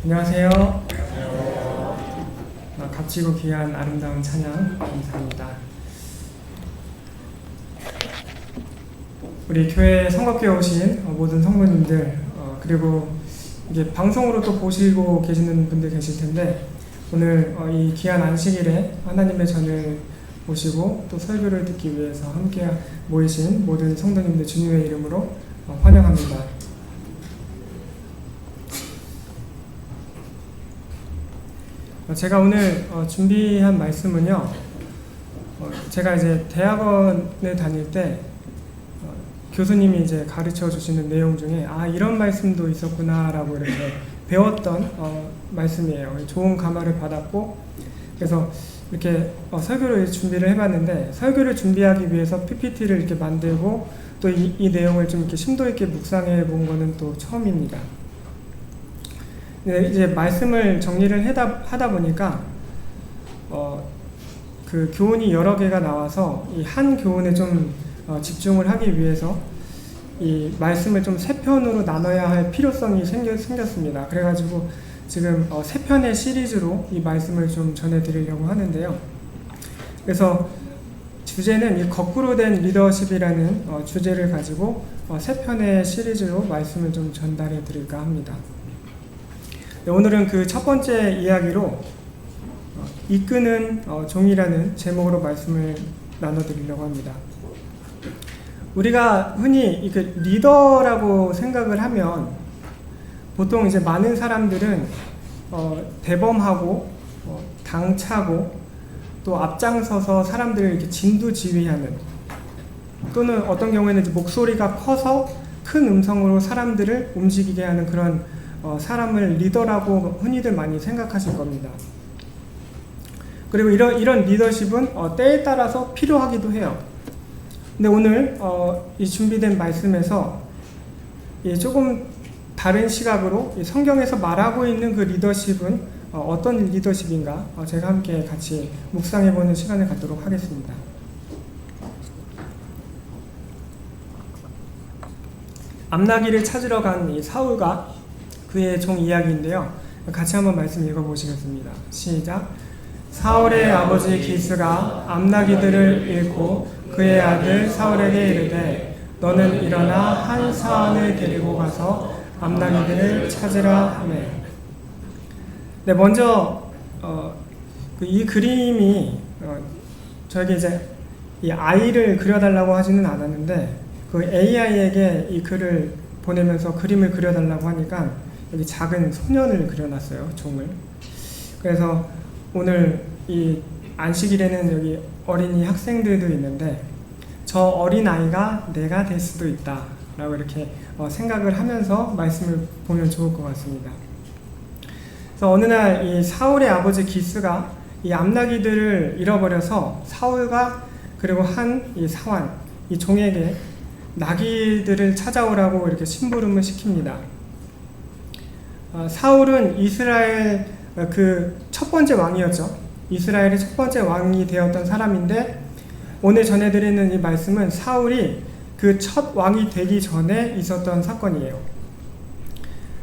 안녕하세요. 값지고 귀한 아름다운 찬양 감사합니다. 우리 교회 성곽교회 오신 모든 성도님들, 그리고 이게 방송으로 또 보시고 계시는 분들 계실 텐데, 오늘 이 귀한 안식일에 하나님의 전을 보시고 또 설교를 듣기 위해서 함께 모이신 모든 성도님들 주님의 이름으로 환영합니다. 제가 오늘 준비한 말씀은요, 제가 이제 대학원을 다닐 때 교수님이 이제 가르쳐 주시는 내용 중에 이런 말씀도 있었구나라고 이렇게 배웠던 말씀이에요. 좋은 감화를 받았고, 그래서 이렇게 설교를 준비를 해봤는데, 설교를 준비하기 위해서 PPT를 이렇게 만들고 또 이 내용을 좀 이렇게 심도 있게 묵상해 본 거는 또 처음입니다. 네, 이제 말씀을 정리를 하다 보니까 그 교훈이 여러 개가 나와서 이 한 교훈에 좀 집중을 하기 위해서 이 말씀을 좀 세 편으로 나눠야 할 필요성이 생겼습니다. 그래가지고 지금 세 편의 시리즈로 이 말씀을 좀 전해드리려고 하는데요. 그래서 주제는 이 거꾸로 된 리더십이라는 주제를 가지고 세 편의 시리즈로 말씀을 좀 전달해 드릴까 합니다. 오늘은 그 첫 번째 이야기로 이끄는 종이라는 제목으로 말씀을 나눠드리려고 합니다. 우리가 흔히 리더라고 생각을 하면 보통 이제 많은 사람들은 대범하고 당차고 또 앞장서서 사람들을 이렇게 진두지휘하는, 또는 어떤 경우에는 이제 목소리가 커서 큰 음성으로 사람들을 움직이게 하는 그런 사람을 리더라고 흔히들 많이 생각하실 겁니다. 그리고 이런 리더십은 때에 따라서 필요하기도 해요. 근데 오늘 이 준비된 말씀에서 조금 다른 시각으로 성경에서 말하고 있는 그 리더십은 어떤 리더십인가 제가 함께 같이 묵상해보는 시간을 갖도록 하겠습니다. 암나귀를 찾으러 간 이 사울과 그의 종 이야기인데요. 같이 한번 말씀 읽어보시겠습니다. 시작. 사울의 아버지 기스가 암나귀들을 잃고 그의 아들 사울에게 이르되 너는 일어나 한 사안을 데리고 가서 암나귀들을 찾으라 하매. 네, 먼저 이 그림이 저에게 이제 이 아이를 그려달라고 하지는 않았는데, 그 AI에게 이 글을 보내면서 그림을 그려달라고 하니까 여기 작은 소년을 그려놨어요, 종을. 그래서 오늘 이 안식일에는 여기 어린이 학생들도 있는데, 저 어린아이가 내가 될 수도 있다 라고 이렇게 생각을 하면서 말씀을 보면 좋을 것 같습니다. 그래서 어느 날 이 사울의 아버지 기스가 이 암나귀들을 잃어버려서 사울과 그리고 한 이 사환, 이 종에게 나귀들을 찾아오라고 이렇게 심부름을 시킵니다. 사울은 이스라엘 그 첫 번째 왕이었죠. 이스라엘의 첫 번째 왕이 되었던 사람인데, 오늘 전해드리는 이 말씀은 사울이 그 첫 왕이 되기 전에 있었던 사건이에요.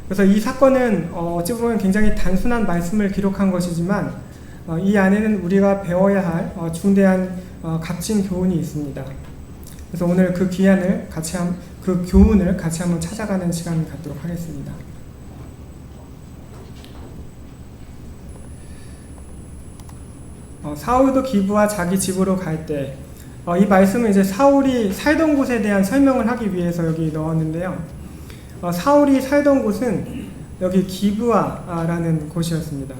그래서 이 사건은 어찌 보면 굉장히 단순한 말씀을 기록한 것이지만 이 안에는 우리가 배워야 할 중대한 값진 교훈이 있습니다. 그래서 오늘 그 그 교훈을 같이 한번 찾아가는 시간을 갖도록 하겠습니다. 사울도 기브와 자기 집으로 갈 때, 이 말씀은 이제 사울이 살던 곳에 대한 설명을 하기 위해서 여기 넣었는데요. 사울이 살던 곳은 여기 기브아라는 곳이었습니다.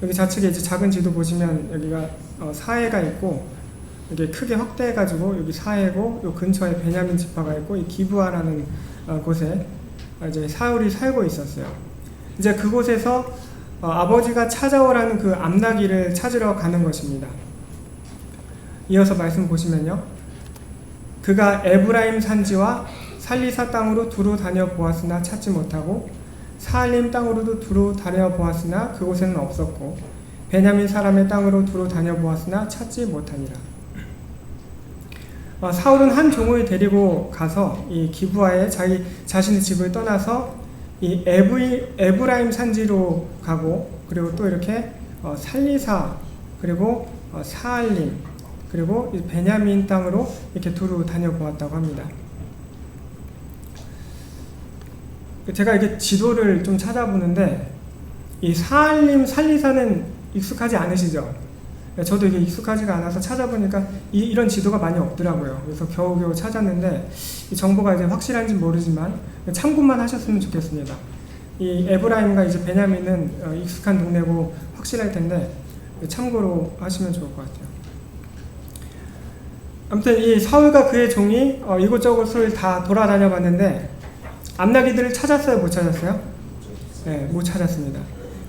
여기 좌측에 이제 작은 지도 보시면 여기가 사해가 있고, 이게 크게 확대해가지고 여기 사해고, 요 근처에 베냐민 지파가 있고, 이 기브아라는 곳에 이제 사울이 살고 있었어요. 이제 그곳에서 아버지가 찾아오라는 그 암나귀를 찾으러 가는 것입니다. 이어서 말씀 보시면요. 그가 에브라임 산지와 살리사 땅으로 두루 다녀보았으나 찾지 못하고 사알림 땅으로도 두루 다녀보았으나 그곳에는 없었고 베냐민 사람의 땅으로 두루 다녀보았으나 찾지 못하니라. 사울은 한 종을 데리고 가서 이 기브아에 자신의 집을 떠나서 이 에브라임 산지로 가고, 그리고 또 이렇게 살리사, 그리고 사알림, 그리고 베냐민 땅으로 이렇게 두루 다녀보았다고 합니다. 제가 이렇게 지도를 좀 찾아보는데 이 사알림, 살리사는 익숙하지 않으시죠? 저도 이게 익숙하지가 않아서 찾아보니까 이런 지도가 많이 없더라고요. 그래서 겨우겨우 찾았는데 이 정보가 이제 확실한지 모르지만 참고만 하셨으면 좋겠습니다. 이 에브라임과 이제 베냐민은 익숙한 동네고 확실할 텐데 참고로 하시면 좋을 것 같아요. 아무튼 이 사울과 그의 종이 이곳저곳을 다 돌아다녀 봤는데 암나기들을 찾았어요? 못 찾았어요? 네, 못 찾았습니다.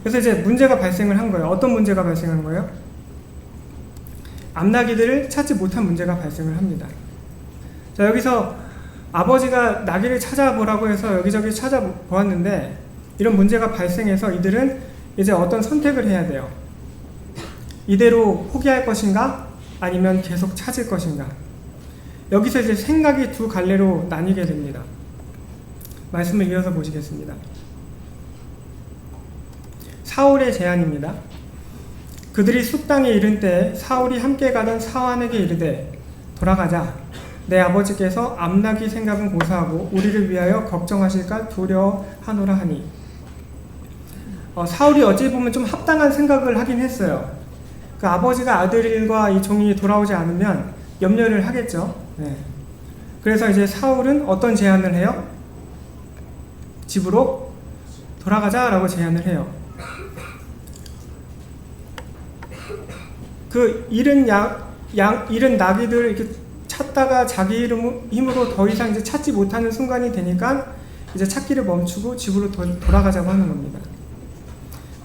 그래서 이제 문제가 발생을 한 거예요. 어떤 문제가 발생한 거예요? 암나기들을 찾지 못한 문제가 발생을 합니다. 자, 여기서 아버지가 나귀를 찾아보라고 해서 여기저기 찾아보았는데 이런 문제가 발생해서 이들은 이제 어떤 선택을 해야 돼요. 이대로 포기할 것인가? 아니면 계속 찾을 것인가? 여기서 이제 생각이 두 갈래로 나뉘게 됩니다. 말씀을 이어서 보시겠습니다. 사울의 제안입니다. 그들이 숲땅에 이른 때에 사울이 함께 가던 사환에게 이르되 돌아가자. 내 아버지께서 암나기 생각은 고사하고 우리를 위하여 걱정하실까 두려워하노라 하니. 사울이 어찌 보면 좀 합당한 생각을 하긴 했어요. 그 아버지가 아들과 이 종이 돌아오지 않으면 염려를 하겠죠. 네. 그래서 이제 사울은 어떤 제안을 해요? 집으로 돌아가자라고 제안을 해요. 그 잃은 나귀들을 이렇게 찾다가 자기 힘으로 더 이상 이제 찾지 못하는 순간이 되니까 이제 찾기를 멈추고 집으로 돌아가자고 하는 겁니다.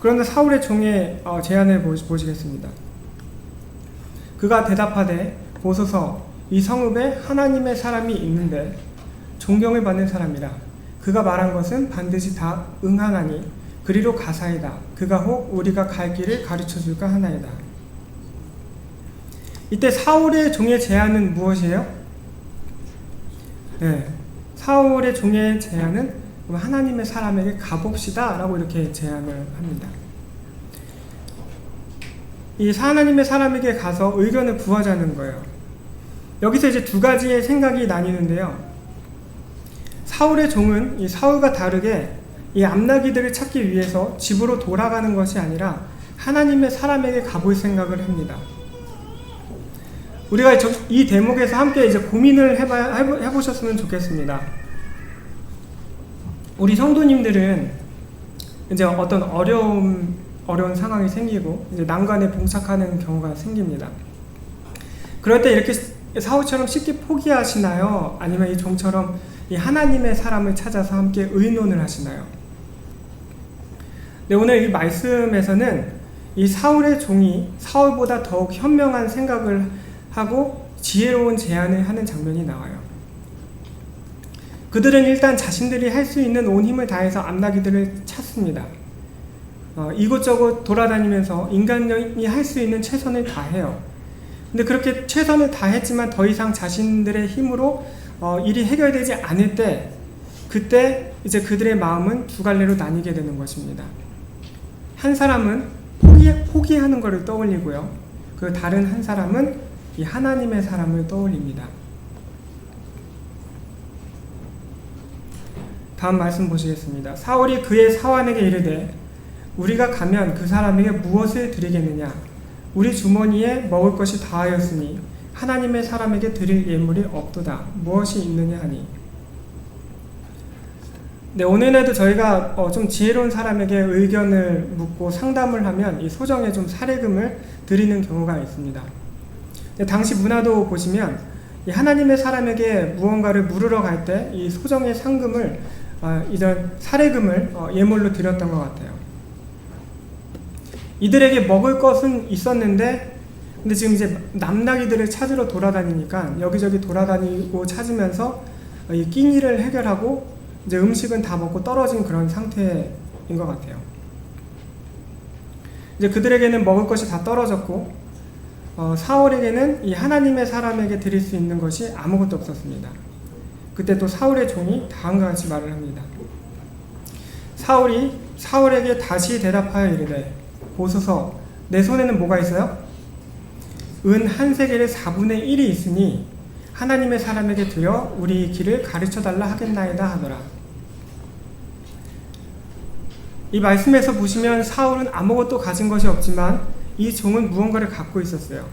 그런데 사울의 종의 제안을 보시겠습니다. 그가 대답하되 보소서 이 성읍에 하나님의 사람이 있는데 존경을 받는 사람이라. 그가 말한 것은 반드시 다 응하나니 그리로 가사이다. 그가 혹 우리가 갈 길을 가르쳐줄까 하나이다. 이때 사울의 종의 제안은 무엇이에요? 네, 사울의 종의 제안은 하나님의 사람에게 가봅시다 라고 이렇게 제안을 합니다. 이 하나님의 사람에게 가서 의견을 구하자는 거예요. 여기서 이제 두 가지의 생각이 나뉘는데요. 사울의 종은 이 사울과 다르게 이 암나기들을 찾기 위해서 집으로 돌아가는 것이 아니라 하나님의 사람에게 가볼 생각을 합니다. 우리가 이 대목에서 함께 이제 고민을 해보셨으면 좋겠습니다. 우리 성도님들은 이제 어떤 어려운 상황이 생기고 이제 난관에 봉착하는 경우가 생깁니다. 그럴 때 이렇게 사울처럼 쉽게 포기하시나요? 아니면 이 종처럼 이 하나님의 사람을 찾아서 함께 의논을 하시나요? 네, 오늘 이 말씀에서는 이 사울의 종이 사울보다 더욱 현명한 생각을 하고 지혜로운 제안을 하는 장면이 나와요. 그들은 일단 자신들이 할 수 있는 온 힘을 다해서 암나기들을 찾습니다. 이곳저곳 돌아다니면서 인간이 할 수 있는 최선을 다해요. 근데 그렇게 최선을 다했지만 더 이상 자신들의 힘으로 일이 해결되지 않을 때, 그때 이제 그들의 마음은 두 갈래로 나뉘게 되는 것입니다. 한 사람은 포기하는 것을 떠올리고요. 그 다른 한 사람은 이 하나님의 사람을 떠올립니다. 다음 말씀 보시겠습니다. 사울이 그의 사환에게 이르되 우리가 가면 그 사람에게 무엇을 드리겠느냐? 우리 주머니에 먹을 것이 다하였으니 하나님의 사람에게 드릴 예물이 없도다. 무엇이 있느냐 하니. 네, 오늘에도 저희가 좀 지혜로운 사람에게 의견을 묻고 상담을 하면 이 소정의 좀 사례금을 드리는 경우가 있습니다. 당시 문화도 보시면 이 하나님의 사람에게 무언가를 물으러 갈 때 이 소정의 상금을 이런 사례금을 예물로 드렸던 것 같아요. 이들에게 먹을 것은 있었는데 근데 지금 이제 남나기들을 찾으러 돌아다니니까 여기저기 돌아다니고 찾으면서 이 끼니를 해결하고 이제 음식은 다 먹고 떨어진 그런 상태인 것 같아요. 이제 그들에게는 먹을 것이 다 떨어졌고 사울에게는 이 하나님의 사람에게 드릴 수 있는 것이 아무것도 없었습니다. 그때 또 사울의 종이 다음과 같이 말을 합니다. 사울이 사울에게 다시 대답하여 이르되 보소서 내 손에는 뭐가 있어요? 은 한 세겔의 4분의 1이 있으니 하나님의 사람에게 드려 우리 길을 가르쳐달라 하겠나이다 하더라. 이 말씀에서 보시면 사울은 아무것도 가진 것이 없지만 이 종은 무언가를 갖고 있었어요.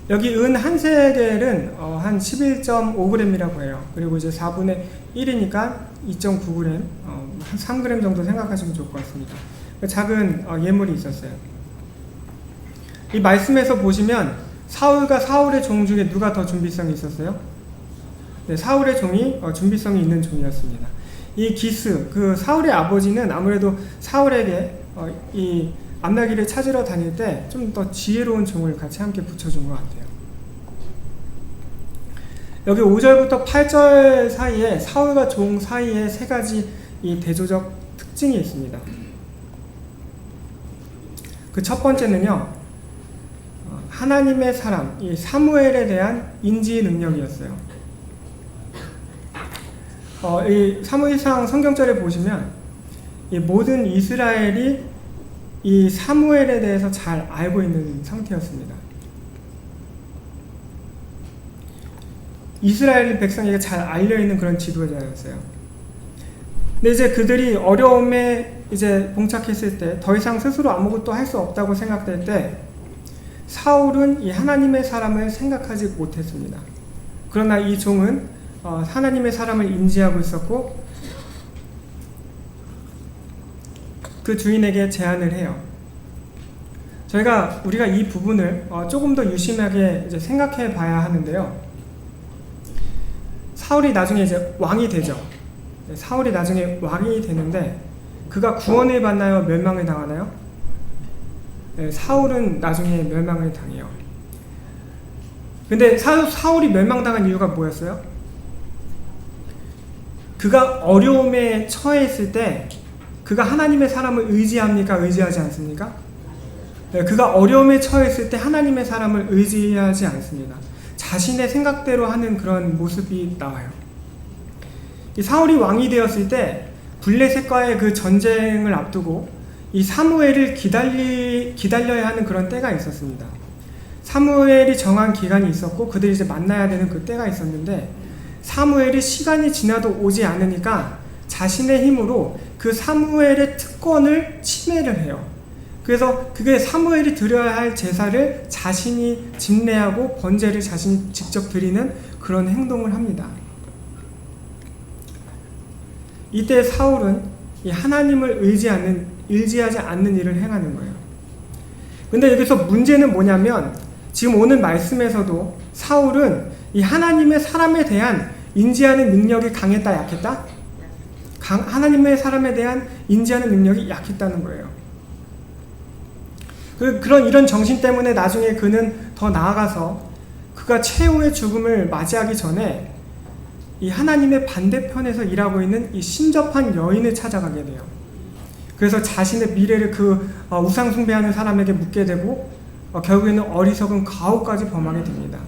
여기 은 한 세겔은 한 11.5g이라고 해요. 그리고 이제 4분의 1이니까 2.9g, 한 3g 정도 생각하시면 좋을 것 같습니다. 작은 예물이 있었어요. 이 말씀에서 보시면 사울과 사울의 종 중에 누가 더 준비성이 있었어요? 네, 사울의 종이 준비성이 있는 종이었습니다. 이 기스, 그 사울의 아버지는 아무래도 사울에게 이 암나기를 찾으러 다닐 때 좀 더 지혜로운 종을 같이 함께 붙여준 것 같아요. 여기 5절부터 8절 사이에 사울과 종 사이에 세 가지 이 대조적 특징이 있습니다. 그 첫 번째는요, 하나님의 사람, 이 사무엘에 대한 인지 능력이었어요. 이 사무엘상 성경절에 보시면 이 모든 이스라엘이 이 사무엘에 대해서 잘 알고 있는 상태였습니다. 이스라엘 백성에게 잘 알려있는 그런 지도자였어요. 근데 이제 그들이 어려움에 이제 봉착했을 때 더 이상 스스로 아무것도 할 수 없다고 생각될 때 사울은 이 하나님의 사람을 생각하지 못했습니다. 그러나 이 종은 하나님의 사람을 인지하고 있었고 그 주인에게 제안을 해요. 우리가 이 부분을 조금 더 유심하게 이제 생각해 봐야 하는데요. 사울이 나중에 이제 왕이 되죠. 사울이 나중에 왕이 되는데 그가 구원을 받나요? 멸망을 당하나요? 네, 사울은 나중에 멸망을 당해요. 근데 사울이 멸망당한 이유가 뭐였어요? 그가 어려움에 처했을 때 그가 하나님의 사람을 의지합니까? 의지하지 않습니까? 네, 그가 어려움에 처했을 때 하나님의 사람을 의지하지 않습니다. 자신의 생각대로 하는 그런 모습이 나와요. 이 사울이 왕이 되었을 때 블레셋과의 그 전쟁을 앞두고 이 사무엘을 기다려야 하는 그런 때가 있었습니다. 사무엘이 정한 기간이 있었고 그들이 이제 만나야 되는 그 때가 있었는데 사무엘이 시간이 지나도 오지 않으니까 자신의 힘으로 그 사무엘의 특권을 침해를 해요. 그래서 그게 사무엘이 드려야 할 제사를 자신이 집례하고 번제를 자신이 직접 드리는 그런 행동을 합니다. 이때 사울은 이 하나님을 의지하지 않는 일을 행하는 거예요. 근데 여기서 문제는 뭐냐면 지금 오늘 말씀에서도 사울은 이 하나님의 사람에 대한 인지하는 능력이 강했다, 약했다? 하나님의 사람에 대한 인지하는 능력이 약했다는 거예요. 이런 정신 때문에 나중에 그는 더 나아가서 그가 최후의 죽음을 맞이하기 전에 이 하나님의 반대편에서 일하고 있는 이 신접한 여인을 찾아가게 돼요. 그래서 자신의 미래를 그 우상 숭배하는 사람에게 묻게 되고 결국에는 어리석은 가혹까지 범하게 됩니다.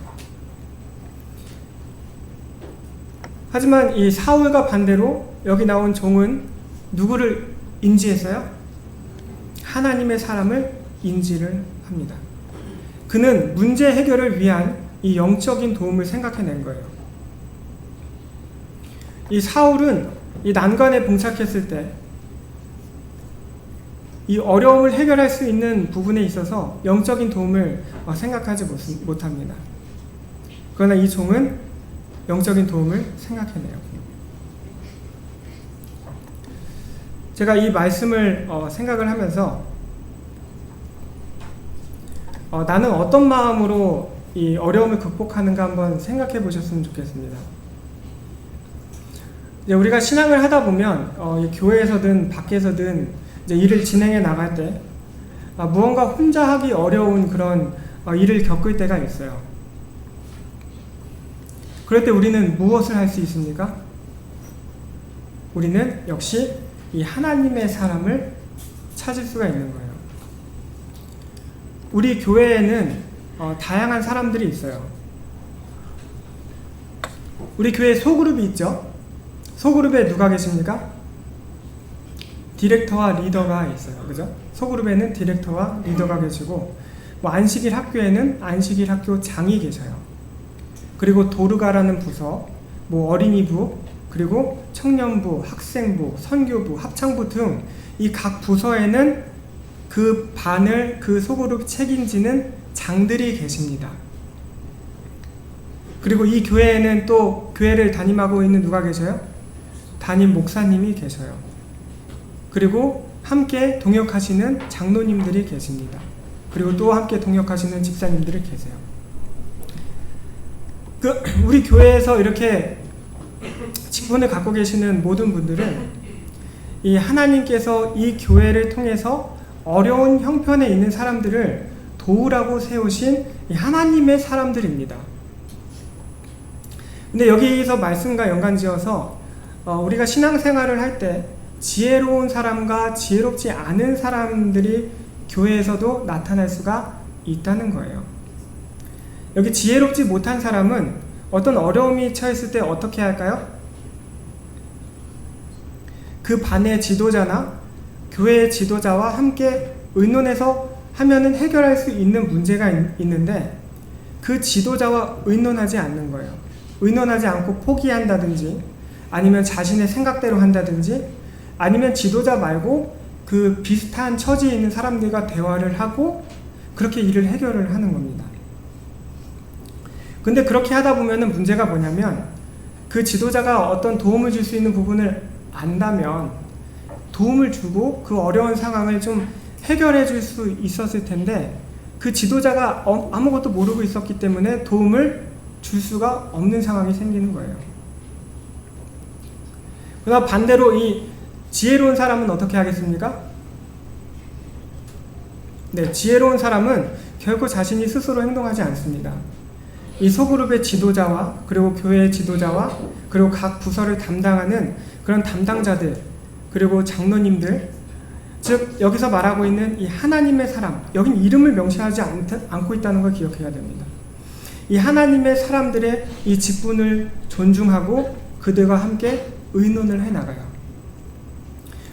하지만 이 사울과 반대로 여기 나온 종은 누구를 인지했어요? 하나님의 사람을 인지를 합니다. 그는 문제 해결을 위한 이 영적인 도움을 생각해낸 거예요. 이 사울은 이 난관에 봉착했을 때 이 어려움을 해결할 수 있는 부분에 있어서 영적인 도움을 생각하지 못합니다. 그러나 이 종은 영적인 도움을 생각해내요. 제가 이 말씀을 생각을 하면서 나는 어떤 마음으로 이 어려움을 극복하는가 한번 생각해 보셨으면 좋겠습니다. 우리가 신앙을 하다 보면 교회에서든 밖에서든 이제 일을 진행해 나갈 때 무언가 혼자 하기 어려운 그런 일을 겪을 때가 있어요. 그럴 때 우리는 무엇을 할 수 있습니까? 우리는 역시 이 하나님의 사람을 찾을 수가 있는 거예요. 우리 교회에는 다양한 사람들이 있어요. 우리 교회에 소그룹이 있죠? 소그룹에 누가 계십니까? 디렉터와 리더가 있어요. 그죠? 소그룹에는 디렉터와 리더가 계시고, 뭐 안식일 학교에는 안식일 학교 장이 계셔요. 그리고 도르가라는 부서, 뭐 어린이부, 그리고 청년부, 학생부, 선교부, 합창부 등 이 각 부서에는 그 반을, 그 소그룹 책임지는 장들이 계십니다. 그리고 이 교회에는 또 교회를 담임하고 있는 누가 계셔요? 담임 목사님이 계셔요. 그리고 함께 동역하시는 장로님들이 계십니다. 그리고 또 함께 동역하시는 집사님들이 계세요. 우리 교회에서 이렇게 직분을 갖고 계시는 모든 분들은 이 하나님께서 이 교회를 통해서 어려운 형편에 있는 사람들을 도우라고 세우신 이 하나님의 사람들입니다. 근데 여기서 말씀과 연관지어서 우리가 신앙생활을 할 때 지혜로운 사람과 지혜롭지 않은 사람들이 교회에서도 나타날 수가 있다는 거예요. 여기 지혜롭지 못한 사람은 어떤 어려움이 처했을 때 어떻게 할까요? 그 반의 지도자나 교회의 지도자와 함께 의논해서 하면은 해결할 수 있는 문제가 있는데 그 지도자와 의논하지 않는 거예요. 의논하지 않고 포기한다든지 아니면 자신의 생각대로 한다든지 아니면 지도자 말고 그 비슷한 처지에 있는 사람들과 대화를 하고 그렇게 일을 해결을 하는 겁니다. 근데 그렇게 하다 보면은 문제가 뭐냐면 그 지도자가 어떤 도움을 줄 수 있는 부분을 안다면 도움을 주고 그 어려운 상황을 좀 해결해 줄 수 있었을 텐데 그 지도자가 아무것도 모르고 있었기 때문에 도움을 줄 수가 없는 상황이 생기는 거예요. 그러나 반대로 이 지혜로운 사람은 어떻게 하겠습니까? 네, 지혜로운 사람은 결코 자신이 스스로 행동하지 않습니다. 이 소그룹의 지도자와 그리고 교회의 지도자와 그리고 각 부서를 담당하는 그런 담당자들 그리고 장로님들, 즉 여기서 말하고 있는 이 하나님의 사람, 여긴 이름을 명시하지 않고 있다는 걸 기억해야 됩니다. 이 하나님의 사람들의 이 직분을 존중하고 그들과 함께 의논을 해나가요.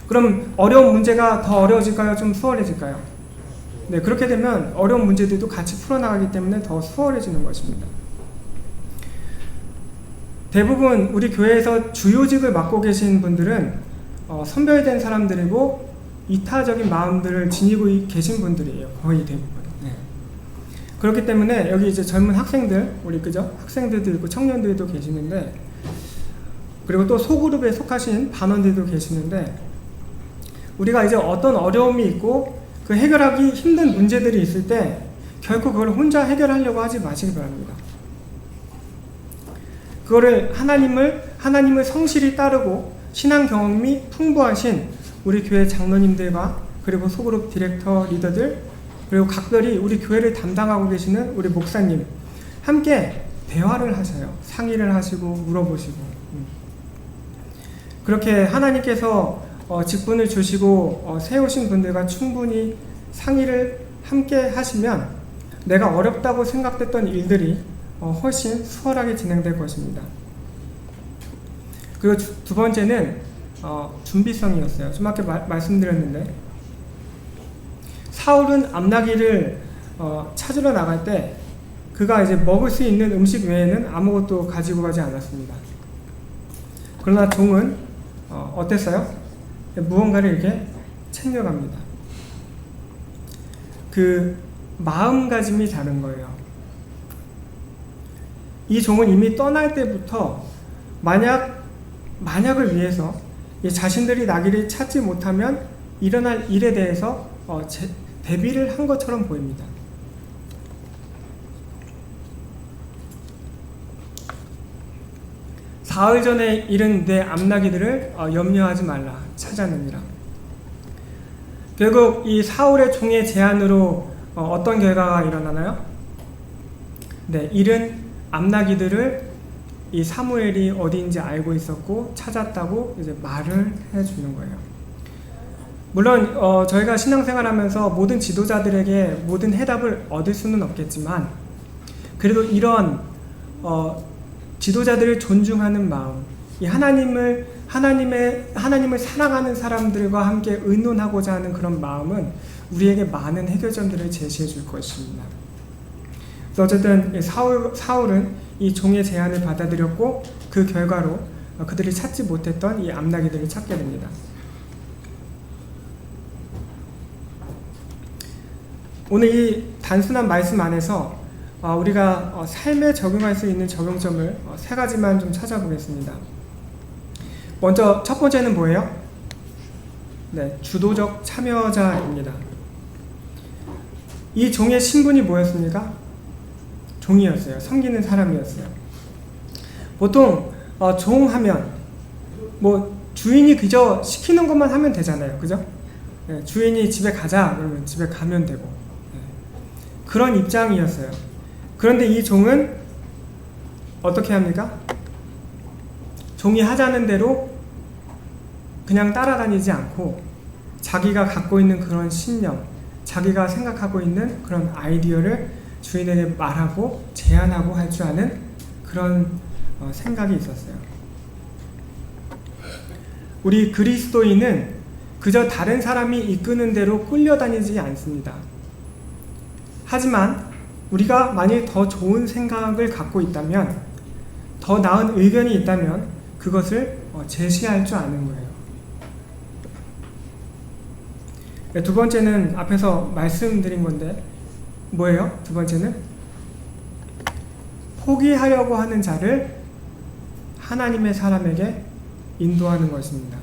그럼 어려운 문제가 더 어려워질까요? 좀 수월해질까요? 네, 그렇게 되면 어려운 문제들도 같이 풀어나가기 때문에 더 수월해지는 것입니다. 대부분 우리 교회에서 주요직을 맡고 계신 분들은 선별된 사람들이고 이타적인 마음들을 지니고 계신 분들이에요. 거의 대부분. 네. 그렇기 때문에 여기 이제 젊은 학생들, 우리 그죠? 학생들도 있고 청년들도 계시는데 그리고 또 소그룹에 속하신 반원들도 계시는데 우리가 이제 어떤 어려움이 있고 그 해결하기 힘든 문제들이 있을 때 결코 그걸 혼자 해결하려고 하지 마시기 바랍니다. 그거를 하나님을 성실히 따르고 신앙 경험이 풍부하신 우리 교회 장로님들과 그리고 소그룹 디렉터 리더들 그리고 각별히 우리 교회를 담당하고 계시는 우리 목사님 함께 대화를 하셔요. 상의를 하시고 물어보시고 그렇게 하나님께서 직분을 주시고 세우신 분들과 충분히 상의를 함께 하시면 내가 어렵다고 생각됐던 일들이 훨씬 수월하게 진행될 것입니다. 그리고 두 번째는 준비성이었어요. 좀 아까 말씀드렸는데 사울은 암나기를 찾으러 나갈 때 그가 이제 먹을 수 있는 음식 외에는 아무것도 가지고 가지 않았습니다. 그러나 종은 어땠어요? 무언가를 이렇게 챙겨갑니다. 그 마음가짐이 다른 거예요. 이 종은 이미 떠날 때부터 만약을 위해서 자신들이 나귀를 찾지 못하면 일어날 일에 대해서 대비를 한 것처럼 보입니다. 사흘 전에 잃은 내 암나귀들을 염려하지 말라 찾아내니라. 결국 이 사울의 종의 제안으로 어떤 결과가 일어나나요? 네, 잃은 암나귀들을 이 사무엘이 어디인지 알고 있었고 찾았다고 이제 말을 해주는 거예요. 물론 저희가 신앙생활하면서 모든 지도자들에게 모든 해답을 얻을 수는 없겠지만 그래도 이런 지도자들을 존중하는 마음, 이 하나님을 하나님을 사랑하는 사람들과 함께 의논하고자 하는 그런 마음은 우리에게 많은 해결점들을 제시해 줄 것입니다. 어쨌든 사울은 이 종의 제안을 받아들였고 그 결과로 그들이 찾지 못했던 이 암나기들을 찾게 됩니다. 오늘 이 단순한 말씀 안에서 우리가 삶에 적용할 수 있는 적용점을 세 가지만 좀 찾아보겠습니다. 먼저 첫 번째는 뭐예요? 네, 주도적 참여자입니다. 이 종의 신분이 뭐였습니까? 종이었어요. 섬기는 사람이었어요. 보통 종하면 주인이 그저 시키는 것만 하면 되잖아요. 그죠? 네, 주인이 집에 가자 그러면 집에 가면 되고, 네, 그런 입장이었어요. 그런데 이 종은 어떻게 합니까? 종이 하자는 대로 그냥 따라다니지 않고 자기가 갖고 있는 그런 신념, 자기가 생각하고 있는 그런 아이디어를 주인에게 말하고 제안하고 할 줄 아는 그런 생각이 있었어요. 우리 그리스도인은 그저 다른 사람이 이끄는 대로 끌려다니지 않습니다. 하지만 우리가 만일 더 좋은 생각을 갖고 있다면, 더 나은 의견이 있다면 그것을 제시할 줄 아는 거예요. 두 번째는 앞에서 말씀드린 건데 뭐예요? 두 번째는 포기하려고 하는 자를 하나님의 사람에게 인도하는 것입니다.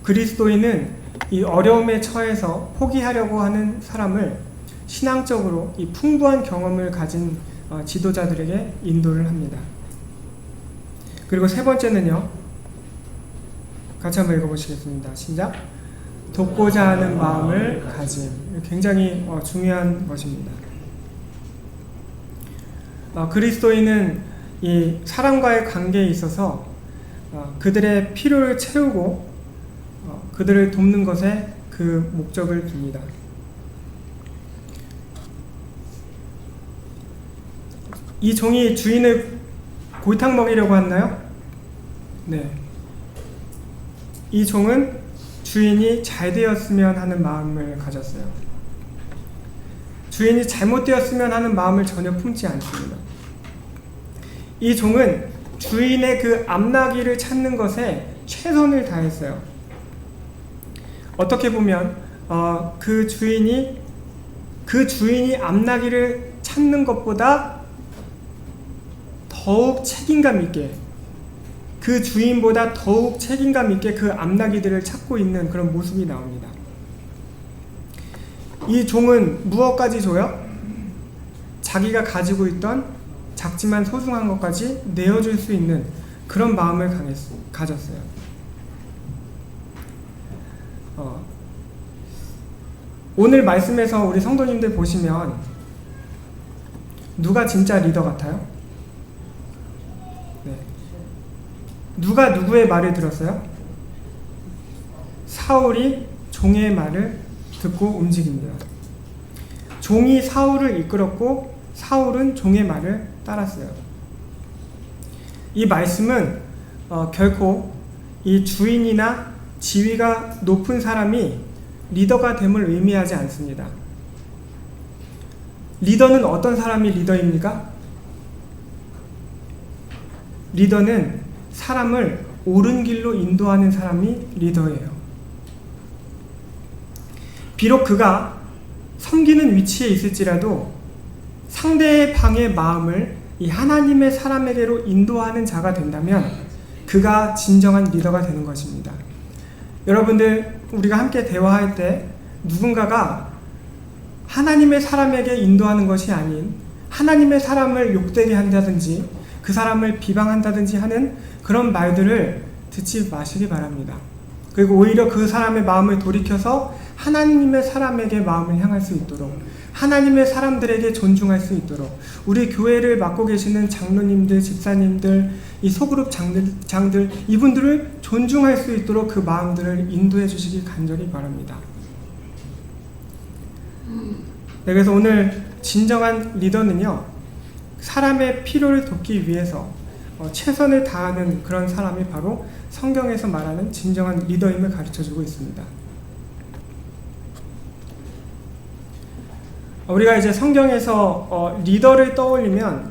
그리스도인은 이 어려움에 처해서 포기하려고 하는 사람을 신앙적으로 이 풍부한 경험을 가진 지도자들에게 인도를 합니다. 그리고 세 번째는요, 같이 한번 읽어보시겠습니다. 시작. 돕고자 하는 마음을 가짐. 굉장히 중요한 것입니다. 그리스도인은 이 사람과의 관계에 있어서 그들의 필요를 채우고 그들을 돕는 것에 그 목적을 둡니다. 이 종이 주인을 골탕 먹이려고 했나요? 네. 이 종은 주인이 잘 되었으면 하는 마음을 가졌어요. 주인이 잘못되었으면 하는 마음을 전혀 품지 않습니다. 이 종은 주인의 그 암나기를 찾는 것에 최선을 다했어요. 어떻게 보면 그 주인이 암나기를 찾는 것보다 더욱 책임감 있게, 그 주인보다 더욱 책임감 있게 그 암나기들을 찾고 있는 그런 모습이 나옵니다. 이 종은 무엇까지 줘요? 자기가 가지고 있던 작지만 소중한 것까지 내어줄 수 있는 그런 마음을 가졌어요. 오늘 말씀에서 우리 성도님들 보시면 누가 진짜 리더 같아요? 네. 누가 누구의 말을 들었어요? 사울이 종의 말을 듣고 움직입니다. 종이 사울을 이끌었고 사울은 종의 말을 따랐어요. 이 말씀은 결코 이 주인이나 지위가 높은 사람이 리더가 됨을 의미하지 않습니다. 리더는 어떤 사람이 리더입니까? 리더는 사람을 옳은 길로 인도하는 사람이 리더예요. 비록 그가 섬기는 위치에 있을지라도 상대의 방의 마음을 이 하나님의 사람에게로 인도하는 자가 된다면 그가 진정한 리더가 되는 것입니다. 여러분들, 우리가 함께 대화할 때 누군가가 하나님의 사람에게 인도하는 것이 아닌 하나님의 사람을 욕되게 한다든지 그 사람을 비방한다든지 하는 그런 말들을 듣지 마시기 바랍니다. 그리고 오히려 그 사람의 마음을 돌이켜서 하나님의 사람에게 마음을 향할 수 있도록, 하나님의 사람들에게 존중할 수 있도록, 우리 교회를 맡고 계시는 장로님들, 집사님들, 이 소그룹 장들 이분들을 존중할 수 있도록 그 마음들을 인도해 주시기 간절히 바랍니다. 네, 그래서 오늘 진정한 리더는요, 사람의 필요를 돕기 위해서 최선을 다하는 그런 사람이 바로 성경에서 말하는 진정한 리더임을 가르쳐주고 있습니다. 우리가 이제 성경에서 리더를 떠올리면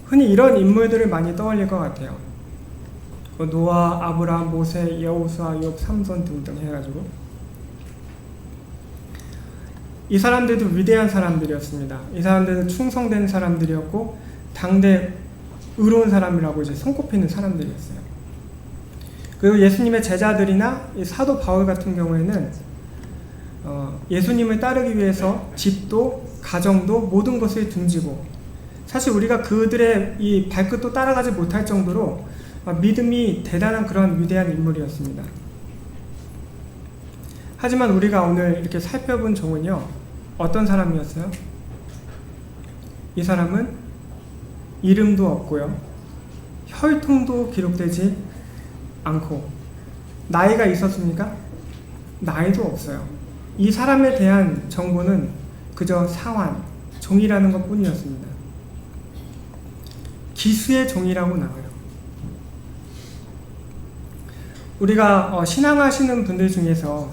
흔히 이런 인물들을 많이 떠올릴 것 같아요. 노아, 아브라함, 모세, 여호수아, 욥, 삼손 등등 해가지고 이 사람들도 위대한 사람들이었습니다. 이 사람들은 충성된 사람들이었고 당대 의로운 사람이라고 이제 손꼽히는 사람들이었어요. 그리고 예수님의 제자들이나 이 사도 바울 같은 경우에는 예수님을 따르기 위해서 집도 가정도 모든 것을 등지고 사실 우리가 그들의 이 발끝도 따라가지 못할 정도로 믿음이 대단한 그런 위대한 인물이었습니다. 하지만 우리가 오늘 이렇게 살펴본 종은요, 어떤 사람이었어요? 이 사람은 이름도 없고요, 혈통도 기록되지 않고 나이가 있었습니까? 나이도 없어요. 이 사람에 대한 정보는 그저 사환, 종이라는 것 뿐이었습니다. 기수의 종이라고 나와요. 우리가 신앙하시는 분들 중에서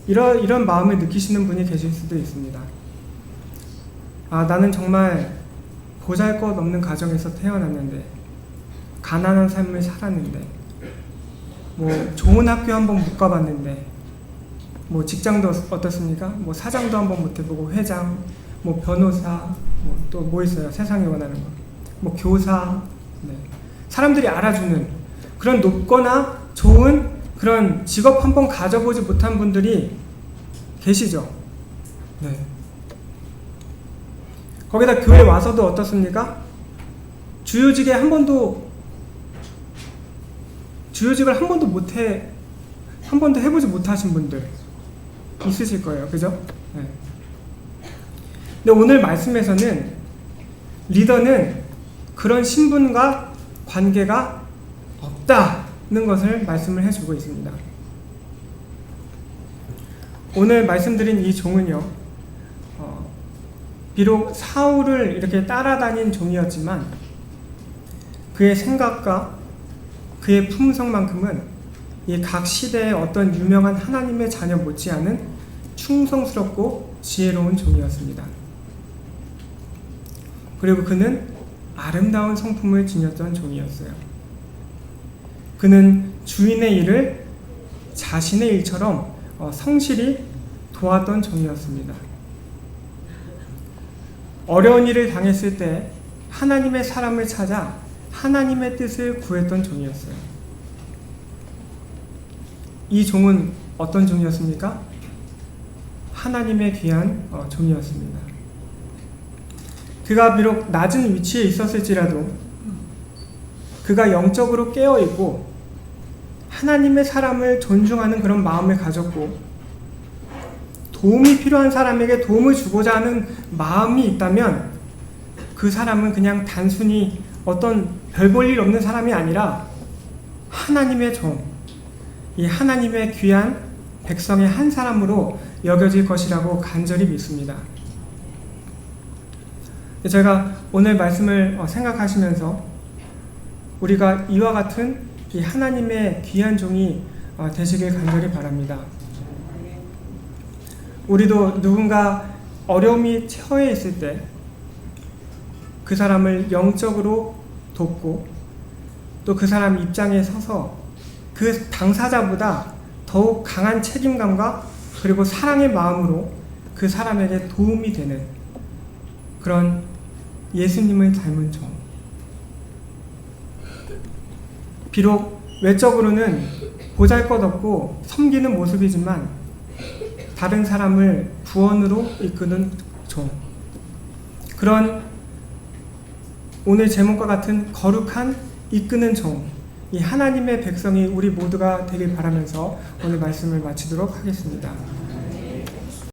이런 마음을 느끼시는 분이 계실 수도 있습니다. 나는 정말 보잘것없는 가정에서 태어났는데 가난한 삶을 살았는데 좋은 학교 한번 못 가봤는데 직장도 어떻습니까? 사장도 한번 못 해보고 회장, 변호사, 또 뭐 있어요? 세상이 원하는 거. 교사, 네. 사람들이 알아주는 그런 높거나 좋은 그런 직업 한번 가져보지 못한 분들이 계시죠? 네. 거기다 교회 와서도 어떻습니까? 주요직을 한 번도 해보지 못하신 분들 있으실 거예요. 그죠? 네. 근데 오늘 말씀에서는 리더는 그런 신분과 관계가 없다는 것을 말씀을 해주고 있습니다. 오늘 말씀드린 이 종은요, 비록 사울을 이렇게 따라다닌 종이었지만 그의 생각과 그의 품성만큼은 이 각 시대의 어떤 유명한 하나님의 자녀 못지않은 충성스럽고 지혜로운 종이었습니다. 그리고 그는 아름다운 성품을 지녔던 종이었어요. 그는 주인의 일을 자신의 일처럼 성실히 도왔던 종이었습니다. 어려운 일을 당했을 때 하나님의 사람을 찾아 하나님의 뜻을 구했던 종이었어요. 이 종은 어떤 종이었습니까? 하나님의 귀한 종이었습니다. 그가 비록 낮은 위치에 있었을지라도 그가 영적으로 깨어있고 하나님의 사람을 존중하는 그런 마음을 가졌고 도움이 필요한 사람에게 도움을 주고자 하는 마음이 있다면 그 사람은 그냥 단순히 어떤 별 볼 일 없는 사람이 아니라 하나님의 종, 이 하나님의 귀한 백성의 한 사람으로 여겨질 것이라고 간절히 믿습니다. 제가 오늘 말씀을 생각하시면서 우리가 이와 같은 이 하나님의 귀한 종이 되시길 간절히 바랍니다. 우리도 누군가 어려움이 처해 있을 때 그 사람을 영적으로 돕고 또 그 사람 입장에 서서 그 당사자보다 더욱 강한 책임감과 그리고 사랑의 마음으로 그 사람에게 도움이 되는 그런 예수님을 닮은 종. 비록 외적으로는 보잘것없고 섬기는 모습이지만 다른 사람을 구원으로 이끄는 종. 그런 오늘 제목과 같은 거룩한 이끄는 종, 이 하나님의 백성이 우리 모두가 되길 바라면서 오늘 말씀을 마치도록 하겠습니다.